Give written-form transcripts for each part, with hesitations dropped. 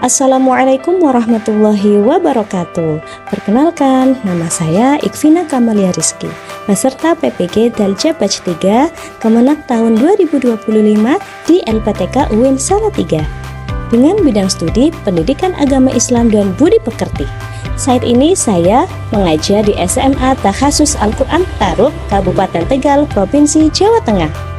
Assalamualaikum warahmatullahi wabarakatuh. Perkenalkan, nama saya Ikvina Kamalia Rizky, peserta PPG Dalja Batch 3 Kemenak tahun 2025 di LPTK UIN Salatiga dengan bidang studi Pendidikan Agama Islam dan Budi Pekerti. Saat ini saya mengajar di SMA Takhasus Al-Quran Tarub, Kabupaten Tegal, Provinsi Jawa Tengah.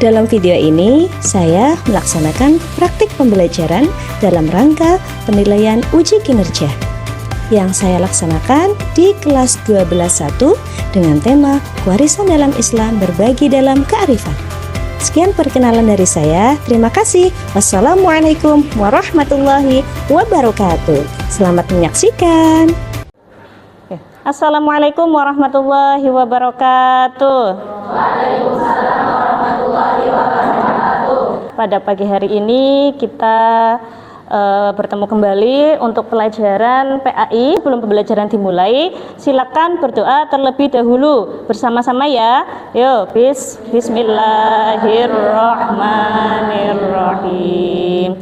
Dalam video ini, saya melaksanakan praktik pembelajaran dalam rangka penilaian uji kinerja yang saya laksanakan di kelas 12.1 dengan tema Warisan dalam Islam Berbagi dalam Kearifan. Sekian perkenalan dari saya. Terima kasih. Wassalamualaikum warahmatullahi wabarakatuh. Selamat menyaksikan. Assalamualaikum warahmatullahi wabarakatuh. Waalaikumsalam warahmatullahi wabarakatuh. Pada pagi hari ini kita bertemu kembali untuk pelajaran PAI. Sebelum pembelajaran dimulai, silakan berdoa terlebih dahulu bersama-sama ya. Yuk, bismillahirrahmanirrahim.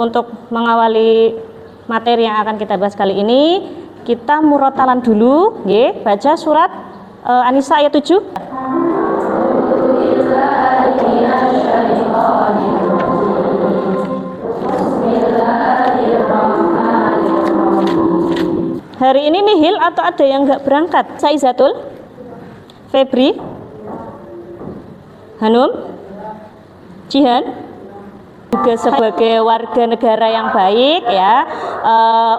Untuk mengawali materi yang akan kita bahas kali ini, kita murotalan dulu, baca surat An-Nisa ayat 7. Hari ini nihil atau ada yang nggak berangkat? Saizatul, Febri, Hanum, Jihan, juga sebagai warga negara yang baik ya,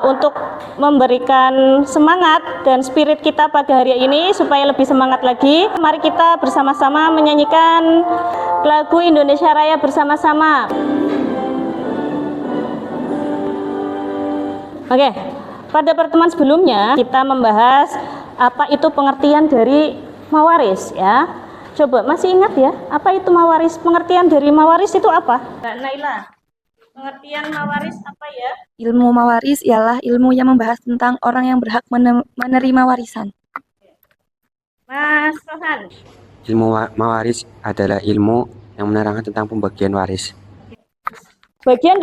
untuk memberikan semangat dan spirit kita pada hari ini supaya lebih semangat lagi, mari kita bersama-sama menyanyikan lagu Indonesia Raya bersama-sama. Oke, pada pertemuan sebelumnya kita membahas apa itu pengertian dari mawaris ya. Coba masih ingat ya, apa itu mawaris? Pengertian dari mawaris itu apa? Mbak Naila, pengertian mawaris apa ya? Ilmu mawaris ialah ilmu yang membahas tentang orang yang berhak menerima warisan. Mas Rohan. Ilmu mawaris adalah ilmu yang menerangkan tentang pembagian waris. Bagian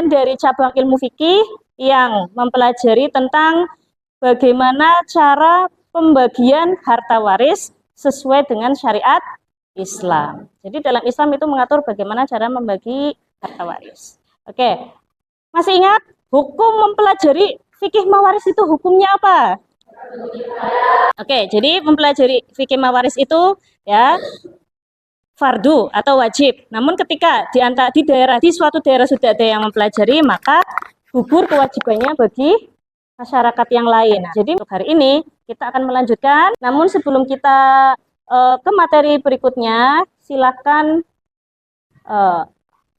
dari cabang ilmu fikih yang mempelajari tentang bagaimana cara pembagian harta waris sesuai dengan syariat Islam. Jadi dalam Islam itu mengatur bagaimana cara membagi harta waris. Oke, masih ingat hukum mempelajari fikih mawaris itu hukumnya apa? Oke, jadi mempelajari fikih mawaris itu ya fardu atau wajib. Namun ketika di suatu daerah sudah ada yang mempelajari, maka gugur kewajibannya bagi masyarakat yang lain. Jadi untuk hari ini kita akan melanjutkan. Namun sebelum kita ke materi berikutnya, silakan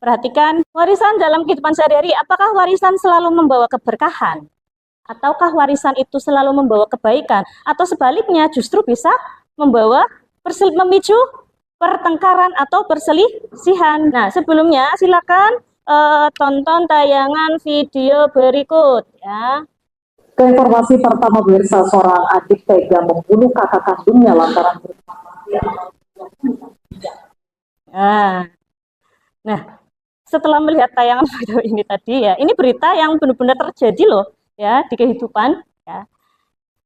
perhatikan warisan dalam kehidupan sehari-hari. Apakah warisan selalu membawa keberkahan? Ataukah warisan itu selalu membawa kebaikan? Atau sebaliknya justru bisa memicu pertengkaran atau perselisihan. Nah, sebelumnya silakan tonton tayangan video berikut ya. Informasi pertama pemirsa, seorang adik tega membunuh kakak kandungnya lantaran Nah, setelah melihat tayangan video ini tadi ya, ini berita yang benar-benar terjadi loh ya di kehidupan ya.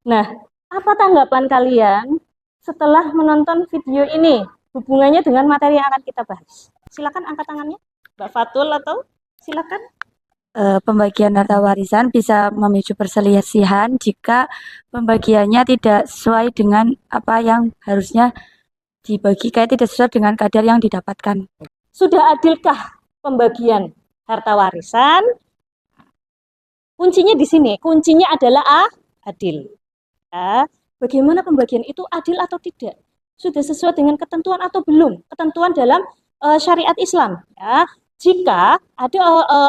Nah, apa tanggapan kalian setelah menonton video ini? Hubungannya dengan materi yang akan kita bahas. Silakan angkat tangannya, Mbak Fatul, atau silakan. Pembagian harta warisan bisa memicu perselisihan jika pembagiannya tidak sesuai dengan apa yang harusnya dibagi, kayak tidak sesuai dengan kadar yang didapatkan. Sudah adilkah pembagian harta warisan? Kuncinya di sini. Kuncinya adalah adil. Ya, bagaimana pembagian itu adil atau tidak? Sudah sesuai dengan ketentuan atau belum? Ketentuan dalam syariat Islam. Ya. Jika ada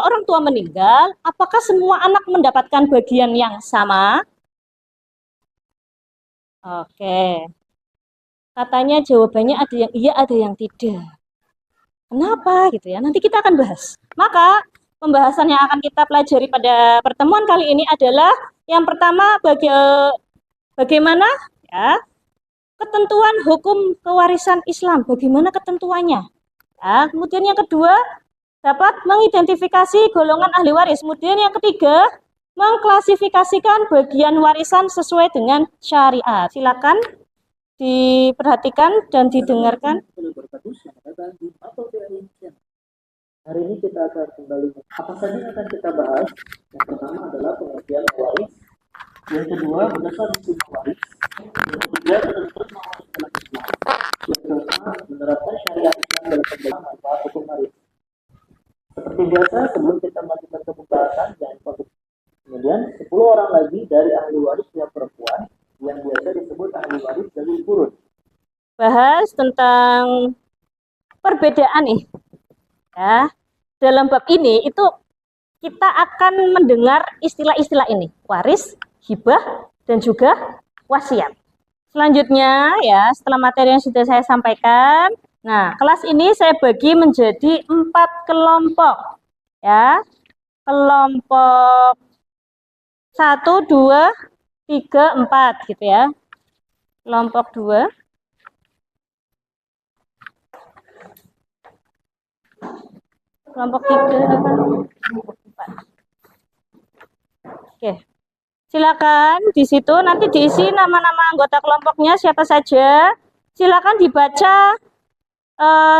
orang tua meninggal, apakah semua anak mendapatkan bagian yang sama? Oke. Katanya jawabannya ada yang iya, ada yang tidak. Kenapa gitu ya? Nanti kita akan bahas. Maka pembahasan yang akan kita pelajari pada pertemuan kali ini adalah yang pertama bagaimana ya ketentuan hukum kewarisan Islam, bagaimana ketentuannya. Ya, kemudian yang kedua, dapat mengidentifikasi golongan ahli waris. Kemudian yang ketiga, mengklasifikasikan bagian warisan sesuai dengan syariat. Silakan diperhatikan dan didengarkan. Hari ini kita akan kembali. Apa saja yang akan kita bahas? Yang pertama adalah pengertian waris. Yang kedua, berdasar hukum waris. Yang ketiga, terus mewaris dalam Islam. Yang keempat, menerapkan syariat Islam dalam pemberian manfaat hukum waris. Seperti biasa, sebelum kita melanjutkan ke pembahasan, jangan lupa. Kemudian, 10 orang lagi dari ahli waris yang perempuan yang biasa disebut ahli waris dari urut. Bahas tentang perbedaan nih. Ya, dalam bab ini itu kita akan mendengar istilah-istilah ini, waris, hibah, dan juga wasiat. Selanjutnya ya, setelah materi yang sudah saya sampaikan, nah kelas ini saya bagi menjadi 4 kelompok. Ya, kelompok 1, 2, 3, 4 gitu ya. Kelompok 2. Kelompok 3 apa? 4. Oke. Silakan di situ nanti diisi nama-nama anggota kelompoknya siapa saja. Silakan dibaca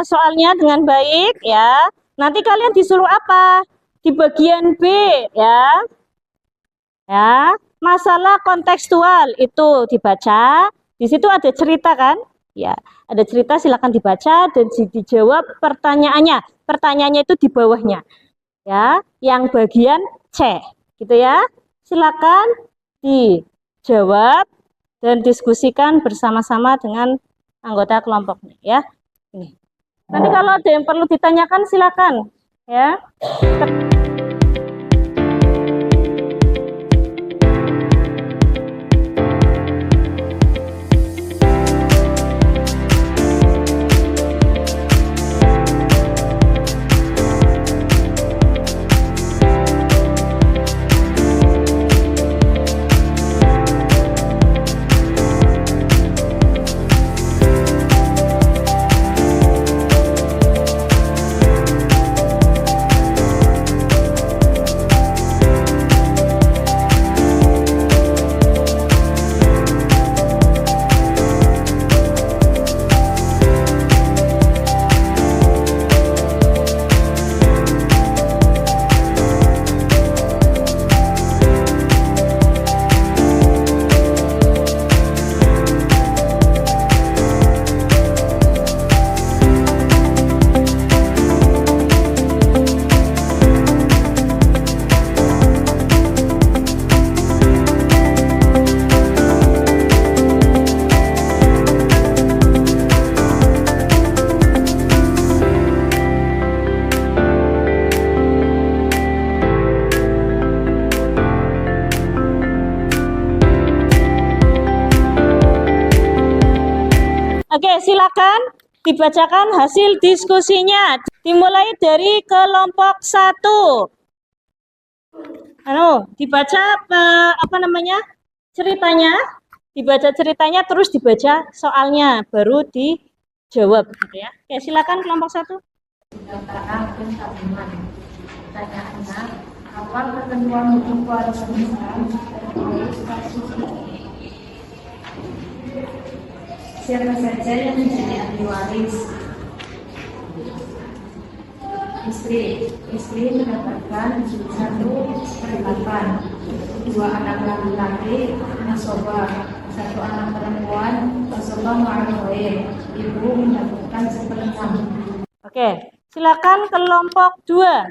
soalnya dengan baik ya. Nanti kalian disuruh apa? Di bagian B ya. Ya, masalah kontekstual itu dibaca. Di situ ada cerita kan? Ya, ada cerita silakan dibaca dan dijawab pertanyaannya. Pertanyaannya itu di bawahnya. Ya, yang bagian C, gitu ya. Silakan dijawab dan diskusikan bersama-sama dengan anggota kelompoknya ya. Ini. Nanti kalau ada yang perlu ditanyakan silakan ya. Oke, silakan dibacakan hasil diskusinya. Dimulai dari kelompok 1. Dibaca ceritanya, dibaca ceritanya terus dibaca soalnya baru dijawab gitu ya. Oke, silakan kelompok 1. Pertanyaannya, awal ketentuan hukum warisan Islam siapa saja yang menjadi ahli waris? Istri mendapatkan 1/8, 2 anak laki-laki nasoba, 1 anak perempuan nasoba ma'al-ghair, ibu mendapatkan 1/6. Oke, silakan kelompok 2.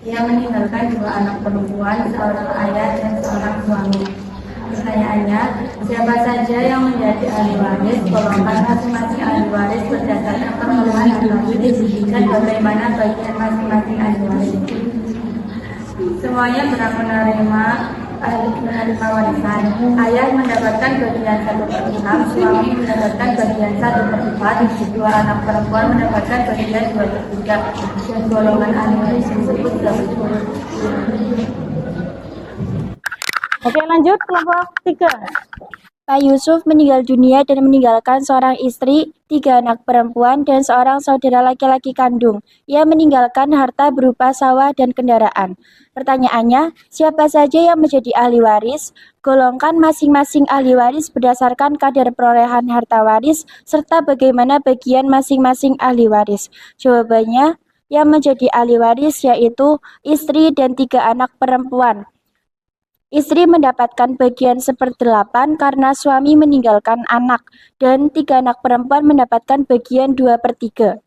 Ia meninggalkan 2 anak perempuan, seorang ayah dan seorang suami. Pertanyaannya, siapa saja yang menjadi ahli waris? Golongkan masing-masing ahli waris berdasarkan permohonan ahli waris dan bagaimana bagian masing-masing ahli waris. Semuanya berhak menerima warisan. Ayah mendapatkan bagian 1/6, suami mendapatkan bagian 1/4, 2 anak perempuan mendapatkan bagian 2/3. Dan golongan ahli waris tersebut dapat diurut. Oke, lanjut kelompok 3. Pak Yusuf meninggal dunia dan meninggalkan seorang istri, 3 anak perempuan, dan seorang saudara laki-laki kandung. Ia meninggalkan harta berupa sawah dan kendaraan. Pertanyaannya, siapa saja yang menjadi ahli waris? Golongkan masing-masing ahli waris berdasarkan kadar perolehan harta waris, serta bagaimana bagian masing-masing ahli waris. Jawabannya, yang menjadi ahli waris yaitu istri dan 3 anak perempuan. Istri mendapatkan bagian 1/8 karena suami meninggalkan anak, dan 3 anak perempuan mendapatkan bagian 2/3.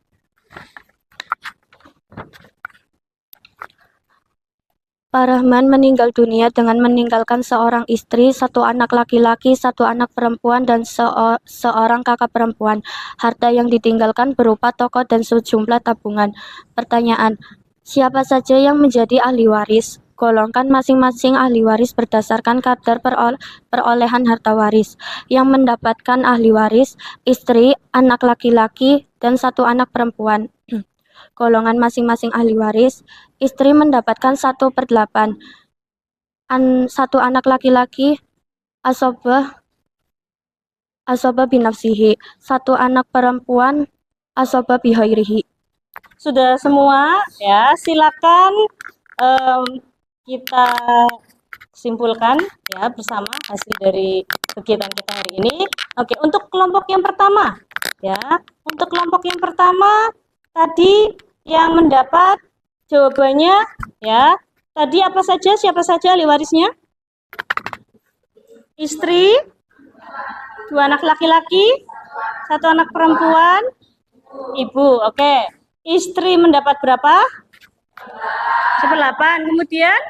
Pak Rahman meninggal dunia dengan meninggalkan seorang istri, 1 anak laki-laki, 1 anak perempuan, dan seorang kakak perempuan. Harta yang ditinggalkan berupa toko dan sejumlah tabungan. Pertanyaan, siapa saja yang menjadi ahli waris? Golongkan masing-masing ahli waris berdasarkan kadar perolehan harta waris. Yang mendapatkan ahli waris, istri, anak laki-laki, dan 1 anak perempuan. Golongan masing-masing ahli waris, istri mendapatkan 1/8, 1 anak laki-laki asobah binafsihi, 1 anak perempuan asobah bihairihi. Sudah semua ya, silakan kita simpulkan ya bersama hasil dari kegiatan kita hari ini. Oke, untuk kelompok yang pertama ya, untuk kelompok yang pertama tadi yang mendapat jawabannya ya, tadi apa saja, siapa saja ahli warisnya? Istri, 2 anak laki-laki, 1 anak perempuan, ibu. Oke, istri mendapat berapa? 1/8. Kemudian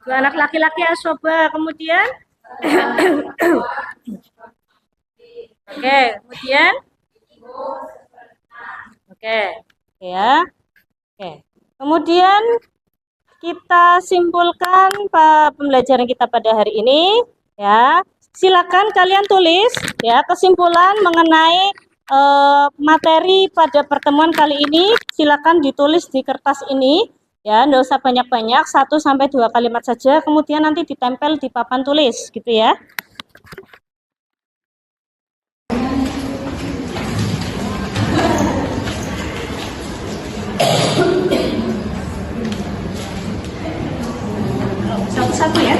2 anak laki-laki asoba. Kemudian oke, kemudian oke ya, oke. Kemudian kita simpulkan pembelajaran kita pada hari ini ya. Silakan kalian tulis ya kesimpulan mengenai materi pada pertemuan kali ini. Silakan ditulis di kertas ini ya, nggak usah banyak-banyak, 1-2 kalimat saja, kemudian nanti ditempel di papan tulis gitu ya. Satu-satu ya.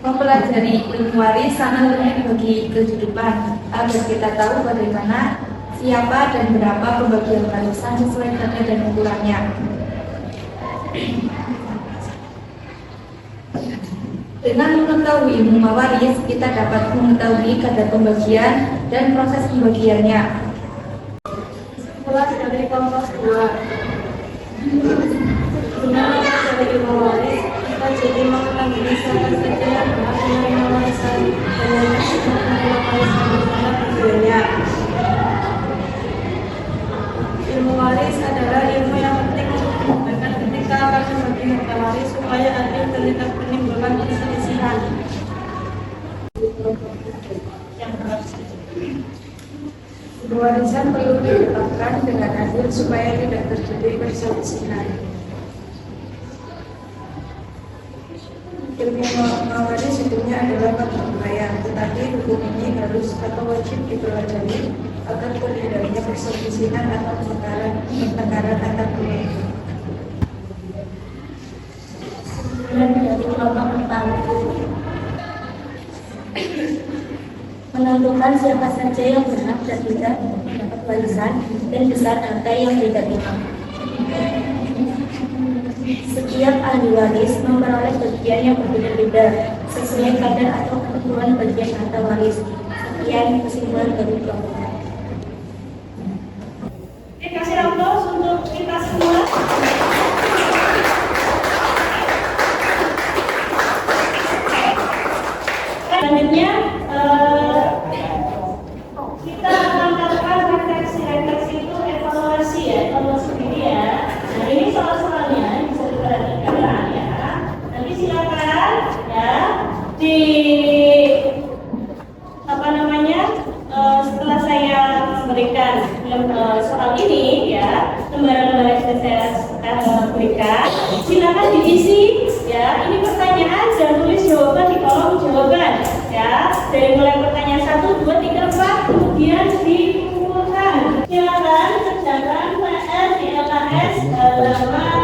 Mempelajari ilmu waris sangat penting bagi kehidupan agar kita tahu bagaimana, siapa, dan berapa pembagian warisan sesuai kadar dan ukurannya. Dengan mengetahui ilmu mawaris, kita dapat mengetahui kadar pembagian dan proses pembagiannya. Setelah dari kelompok 2, guna mempelajari ilmu mawaris, kita jadi mengetahui siapa saja yang berhak menerima warisan dan yang tidak menerima warisan bagaimana bagiannya. Ilmu waris adalah ilmu yang penting untuk digunakan ketika akan membagi harta waris supaya adil dan tidak menimbulkan perselisihan. Warisan perlu ditetapkan dengan adil supaya tidak terjadi perselisihan. Ilmu mawaris hukumnya adalah perceraian, tetapi hukum ini harus atau wajib dipelajari agar terhindarinya perselisihan atau pertengkaran antar keluarga. Dan dari kelompok pertama, menentukan siapa saja yang berhak dan tidak mendapat warisan dan besar harta yang diterima. Setiap ahli waris memperoleh bagian yang berbeda-beda sesuai kadar atau ketentuan bagian harta waris. Sekian kesimpulan dari kelompok. Kasih aplaus untuk kita semua. Selanjutnya kita akan melakukan refleksi itu evaluasi ya, evaluasi diri ya. Nah ini soal-soalnya bisa diperhatikan ya. Nanti silakan ya di setelah saya berikan soal ini ya, lembaran-lembaran yang sudah saya berikan, silakan diisi ya. Ini pertanyaan dan tulis jawaban di kolom jawaban ya. Dari mulai pertanyaan 1, 2, 3, 4, kemudian dikumpulkan. Silakan kerjakan PR di LKS halaman